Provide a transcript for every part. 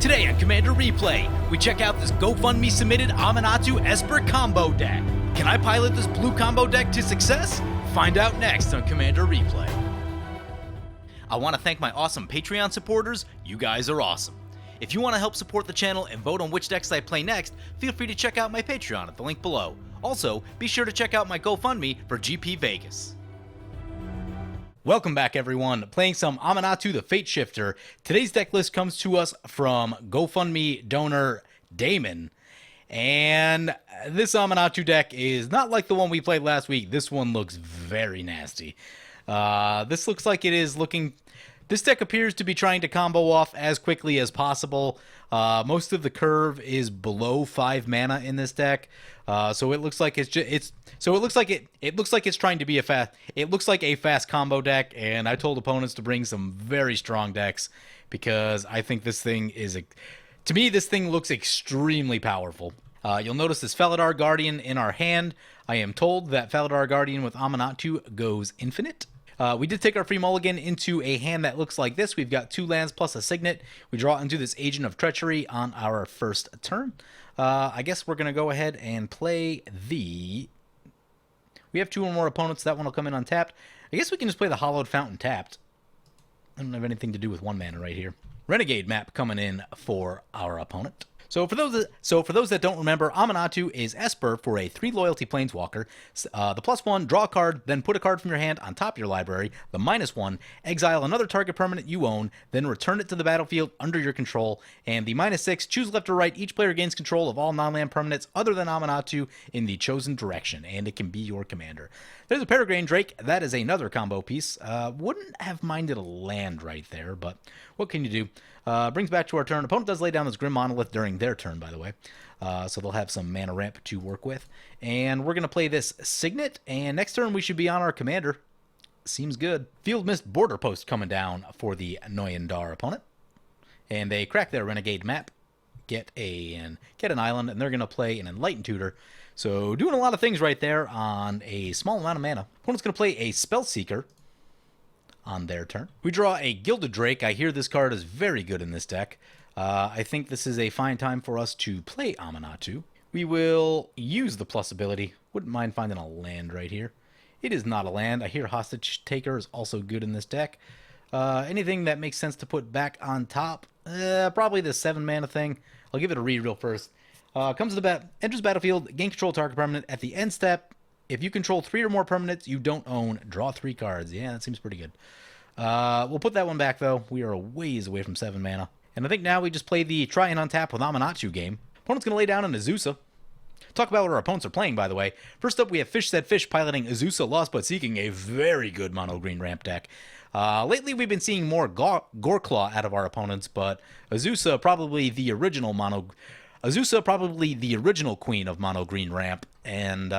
Today on Commander Replay, we check out this GoFundMe submitted Aminatou Esper combo deck. Can I pilot this blue combo deck to success? Find out next on Commander Replay. I want to thank my awesome Patreon supporters. You guys are awesome. If you want to help support the channel and vote on which decks I play next, feel free to check out my Patreon at the link below. Also, be sure to check out my GoFundMe for GP Vegas. Welcome back, everyone. Playing some Aminatou the Fate Shifter. Today's deck list comes to us from GoFundMe donor Damon. And this Aminatou deck is not like the one we played last week. This one looks very nasty. This looks like it is looking... This deck appears to be trying to combo off as quickly as possible. Most of the curve is below 5 mana in this deck. So it looks like it's trying to be a fast. It looks like a fast combo deck, and I told opponents to bring some very strong decks because I think this thing is to me this thing looks extremely powerful. You'll notice this Felidar Guardian in our hand. I am told that Felidar Guardian with Aminatou goes infinite. We did take our free mulligan into a hand that looks like this. We've got 2 lands plus a Signet. We draw into this Agent of Treachery on our first turn. I guess we're going to go ahead and play the... We have 2 or more opponents. That one will come in untapped. I guess we can just play the Hallowed Fountain tapped. I don't have anything to do with 1 mana right here. Renegade map coming in for our opponent. So for those that don't remember, Aminatou is Esper for a 3 loyalty planeswalker. The +1, draw a card, then put a card from your hand on top of your library. The -1, exile another target permanent you own, then return it to the battlefield under your control. And the -6, choose left or right. Each player gains control of all non-land permanents other than Aminatou in the chosen direction, and it can be your commander. There's a Peregrine Drake. That is another combo piece. Wouldn't have minded a land right there, but what can you do? Brings back to our turn. Opponent does lay down this Grim Monolith during their turn, by the way. So they'll have some mana ramp to work with. And we're going to play this Signet, and next turn we should be on our commander. Seems good. Field Mist Border Post coming down for the Noyan Dar opponent. And they crack their Renegade map, get an island, and they're going to play an Enlightened Tutor. So doing a lot of things right there on a small amount of mana. Opponent's going to play a Spellseeker on their turn. We draw a Gilded Drake. I hear this card is very good in this deck. I think this is a fine time for us to play Aminatou. We will use the plus ability. Wouldn't mind finding a land right here. It is not a land. I hear Hostage Taker is also good in this deck. Anything that makes sense to put back on top? Probably the 7 mana thing. I'll give it a read real first. Comes to the enters the battlefield, gain control of target permanent. At the end step, if you control 3 or more permanents you don't own, draw 3 cards. Yeah, that seems pretty good. We'll put that one back, though. We are a ways away from 7 mana. And I think now we just play the try and untap with Aminatou game. Opponent's going to lay down an Azusa. Talk about what our opponents are playing, by the way. First up, we have Fish Said Fish piloting Azusa, Lost But Seeking, a very good mono-green ramp deck. Lately, we've been seeing more Goreclaw out of our opponents, but Azusa probably the original queen of mono-green ramp, and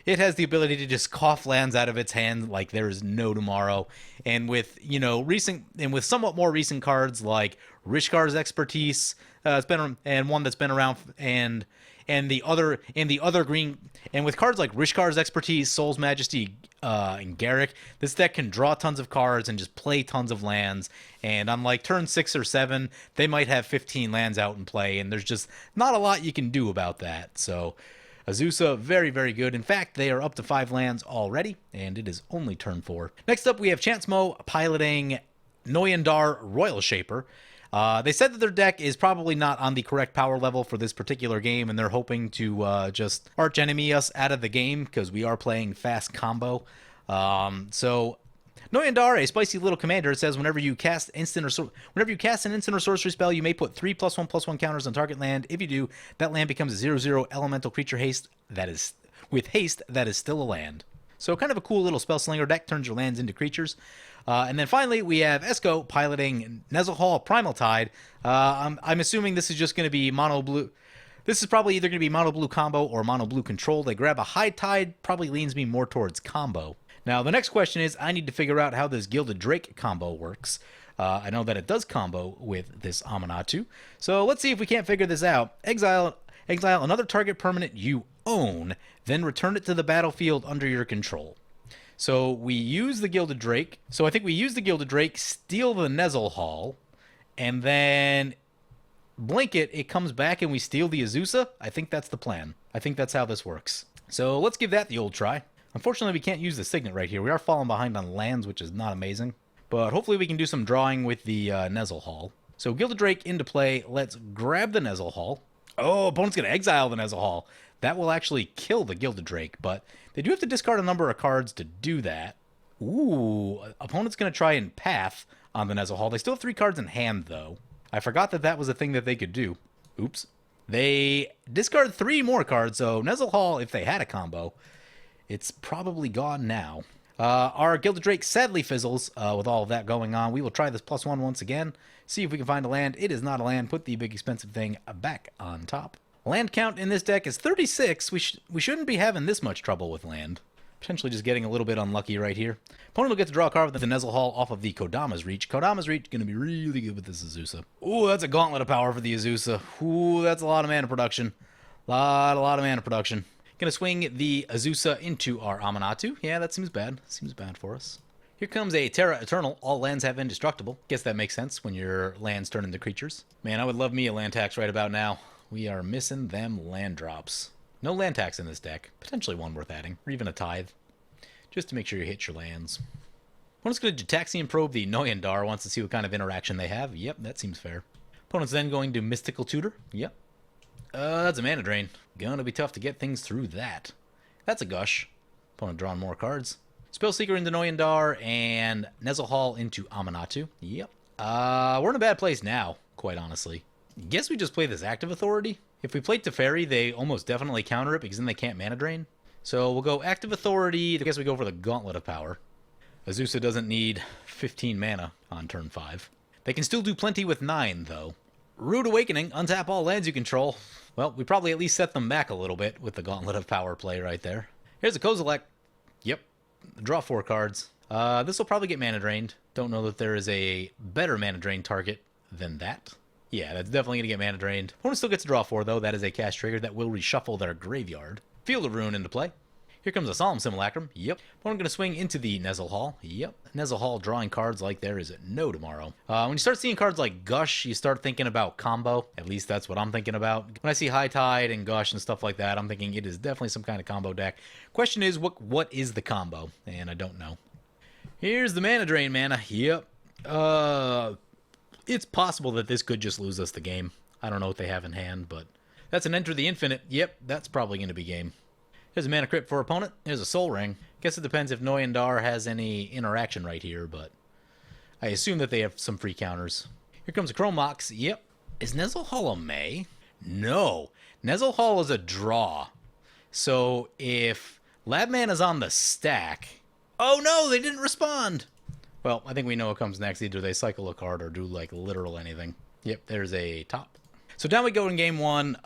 it has the ability to just cough lands out of its hand like there is no tomorrow. And with with somewhat more recent cards like Rishkar's Expertise, one that's been around, and the other green, and with cards like Rishkar's Expertise, Soul's Majesty, and Garrick, this deck can draw tons of cards and just play tons of lands. And on like turn 6 or 7, they might have 15 lands out in play, and there's just not a lot you can do about that. So Azusa, very, very good. In fact, they are up to 5 lands already, and it is only turn 4. Next up, we have Chancemo piloting Noyan Dar Royal Shaper. They said that their deck is probably not on the correct power level for this particular game, and they're hoping to just arch-enemy us out of the game because we are playing fast combo. So Noyan Dar, a spicy little commander, it says whenever you cast an instant or sorcery spell, you may put 3+1/+1 counters on target land. If you do, that land becomes a 0/0 elemental creature haste that is still a land. So kind of a cool little spell slinger deck, turns your lands into creatures. And then finally, we have Esco piloting Nezahal Primal Tide. I'm assuming this is just going to be mono blue. This is probably either going to be mono blue combo or mono blue control. They grab a High Tide, probably leans me more towards combo. Now, the next question is, I need to figure out how this Gilded Drake combo works. I know that it does combo with this Aminatou. So let's see if we can't figure this out. Exile another target permanent you own, then return it to the battlefield under your control. So we use the Gilded Drake. So I think we use the Gilded Drake, steal the Nezahal, and then blink it, it comes back and we steal the Azusa. I think that's the plan. I think that's how this works. So let's give that the old try. Unfortunately, we can't use the Signet right here. We are falling behind on lands, which is not amazing. But hopefully we can do some drawing with the Nezahal. So Gilded Drake into play. Let's grab the Nezahal. Oh, opponent's going to exile the Nezahal. That will actually kill the Gilded Drake, but they do have to discard a number of cards to do that. Ooh, opponent's going to try and path on the Nezahal. They still have 3 cards in hand, though. I forgot that that was a thing that they could do. Oops. They discard 3 more cards, so Nezahal, if they had a combo, it's probably gone now. Our Gilded Drake sadly fizzles with all of that going on. We will try this +1 once again. See if we can find a land. It is not a land. Put the big expensive thing back on top. Land count in this deck is 36. We shouldn't be having this much trouble with land. Potentially just getting a little bit unlucky right here. Opponent will get to draw a card with the Nezahal off of the Kodama's Reach. Kodama's Reach is going to be really good with this Azusa. Ooh, that's a gauntlet of power for the Azusa. Ooh, that's a lot of mana production. A lot of mana production. Gonna swing the Azusa into our Aminatou. Yeah, that seems bad. Seems bad for us. Here comes a Terra Eternal. All lands have indestructible. Guess that makes sense when your lands turn into creatures. Man, I would love me a land tax right about now. We are missing them land drops. No land tax in this deck. Potentially one worth adding, or even a tithe. Just to make sure you hit your lands. Opponent's going to Gitaxian Probe the Noyan Dar. Wants to see what kind of interaction they have. Yep, that seems fair. Opponent's then going to Mystical Tutor. Yep. That's a mana drain. Gonna be tough to get things through that. That's a gush. Opponent drawing more cards. Spellseeker into Noyan Dar and Nezahal into Aminatou. Yep. We're in a bad place now, quite honestly. Guess we just play this Active Authority. If we play Teferi, they almost definitely counter it because then they can't mana drain. So we'll go Active Authority. I guess we go for the Gauntlet of Power. Azusa doesn't need 15 mana on turn 5. They can still do plenty with 9, though. Rude Awakening, untap all lands you control. Well, we probably at least set them back a little bit with the Gauntlet of Power play right there. Here's a Kozilek. Yep. Draw 4 cards. This will probably get mana drained. Don't know that there is a better mana drain target than that. Yeah, that's definitely going to get mana drained. Opponent still gets to draw 4, though. That is a cast trigger that will reshuffle their graveyard. Field of Ruin into play. Here comes a Solemn Simulacrum. Yep. Opponent going to swing into the Nezahal. Yep. Nezahal drawing cards like there is no tomorrow. When you start seeing cards like Gush, you start thinking about combo. At least that's what I'm thinking about. When I see High Tide and Gush and stuff like that, I'm thinking it is definitely some kind of combo deck. Question is, what is the combo? And I don't know. Here's the mana drain mana. Yep. It's possible that this could just lose us the game. I don't know what they have in hand, but that's an Enter the Infinite. Yep, that's probably going to be game. Here's a mana crypt for opponent. Here's a Soul Ring. Guess it depends if Noyan Dar has any interaction right here, but I assume that they have some free counters. Here comes a Chrome Mox. Yep. Is Nezahal a May? No. Nezahal is a draw. So if Lab Mana's on the stack... Oh no, they didn't respond! Well, I think we know what comes next. Either they cycle a card or do like literal anything. Yep, there's a top. So down we go in game 1.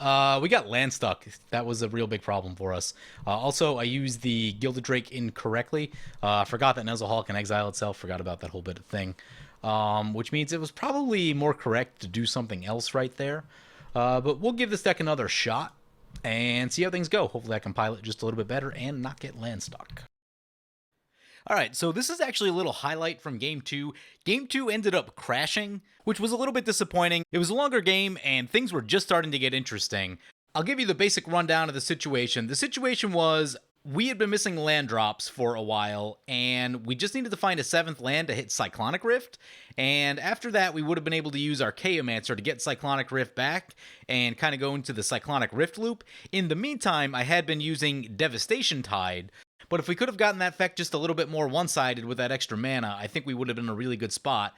We got land stuck. That was a real big problem for us. Also, I used the Gilded Drake incorrectly. Forgot that Nezahal can exile itself. Forgot about that whole bit of thing. Which means it was probably more correct to do something else right there. But we'll give this deck another shot and see how things go. Hopefully I can pilot just a little bit better and not get land stuck. Alright, so this is actually a little highlight from Game 2. Game 2 ended up crashing, which was a little bit disappointing. It was a longer game, and things were just starting to get interesting. I'll give you the basic rundown of the situation. The situation was, we had been missing land drops for a while, and we just needed to find a 7th land to hit Cyclonic Rift, and after that, we would have been able to use our Chaomancer to get Cyclonic Rift back, and kind of go into the Cyclonic Rift loop. In the meantime, I had been using Devastation Tide, but if we could have gotten that effect just a little bit more one-sided with that extra mana, I think we would have been in a really good spot.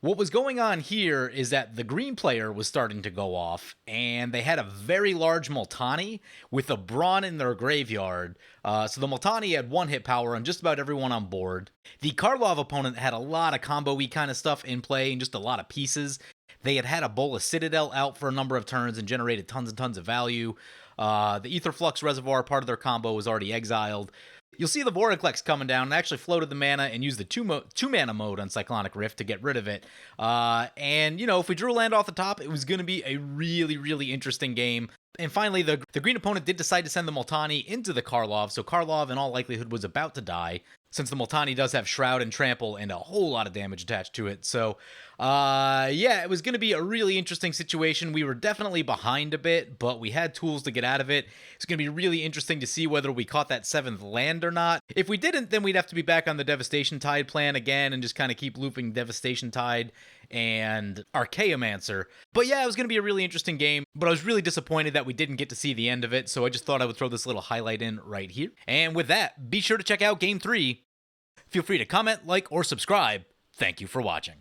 What was going on here is that the green player was starting to go off, and they had a very large Multani with a Brawn in their graveyard. So the Multani had 1-hit power on just about everyone on board. The Karlov opponent had a lot of combo-y kind of stuff in play and just a lot of pieces. They had a Bola Citadel out for a number of turns and generated tons and tons of value. The Aetherflux Reservoir, part of their combo, was already exiled. You'll see the Voraclex coming down and actually floated the mana and used the two mana mode on Cyclonic Rift to get rid of it. And, you know, if we drew a land off the top, it was going to be a really, really interesting game. And finally, the green opponent did decide to send the Multani into the Karlov, so Karlov in all likelihood was about to die, since the Multani does have Shroud and Trample and a whole lot of damage attached to it. So Yeah, it was going to be a really interesting situation. We were definitely behind a bit, but we had tools to get out of it. It's going to be really interesting to see whether we caught that 7th land or not. If we didn't, then we'd have to be back on the Devastation Tide plan again and just kind of keep looping Devastation Tide and Archaeomancer. But yeah, it was going to be a really interesting game, but I was really disappointed that we didn't get to see the end of it, so I just thought I would throw this little highlight in right here. And with that, be sure to check out Game 3. Feel free to comment, like, or subscribe. Thank you for watching.